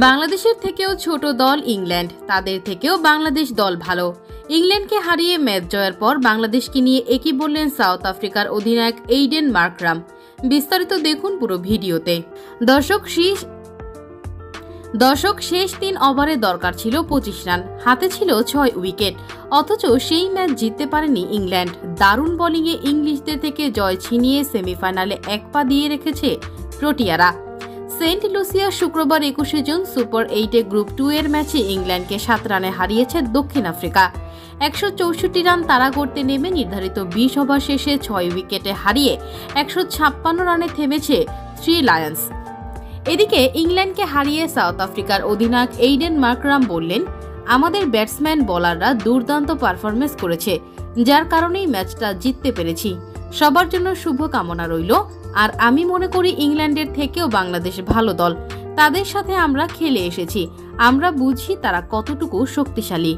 বাংলাদেশের থেকেও ছোট দল ইংল্যান্ড, তাদের থেকেও বাংলাদেশ দল ভালো। ইংল্যান্ডকে হারিয়ে ম্যাচ জয়ের পর বাংলাদেশকে নিয়ে একই বললেন সাউথ আফ্রিকার অধিনায়ক এইডেন মার্করাম। বিস্তারিত দেখুন পুরো ভিডিওতে। দর্শক শেষ 3 ওভারে দরকার ছিল 25 রান, হাতে ছিল 6 উইকেট, অথচ সেই ম্যাচ জিততে পারেনি ইংল্যান্ড। দারুণ বোলিংয়ে ইংলিশদের থেকে জয় ছিনিয়ে সেমিফাইনালে 1 পা দিয়ে রেখেছে প্রোটিয়ারা। সেন্ট লুসিয়া শুক্রবার 21 জুন সুপার 8 গ্রুপ 2 এর ম্যাচে ইংল্যান্ডকে 7 রানে হারিয়েছে দক্ষিণ আফ্রিকা। 164 রান তাড়া করতে নেমে নির্ধারিত 20 ওভার শেষে 6 উইকেটে হারিয়ে 156 রানে থেমেছে 3 লায়ন্স। এদিকে ইংল্যান্ডকে হারিয়ে সাউথ আফ্রিকার অধিনায়ক এইডেন মার্করাম বললেন, আমাদের ব্যাটসম্যান বোলাররা দুর্দান্ত পারফরমেন্স করেছে, যার কারণেই ম্যাচটা জিততে পেরেছি। সবার জন্য শুভ কামনা রইল। আর আমি মনে করি ইংল্যান্ডের থেকেও বাংলাদেশ ভালো দল, তাদের সাথে আমরা খেলে এসেছি, আমরা বুঝি তারা কতটুকু শক্তিশালী।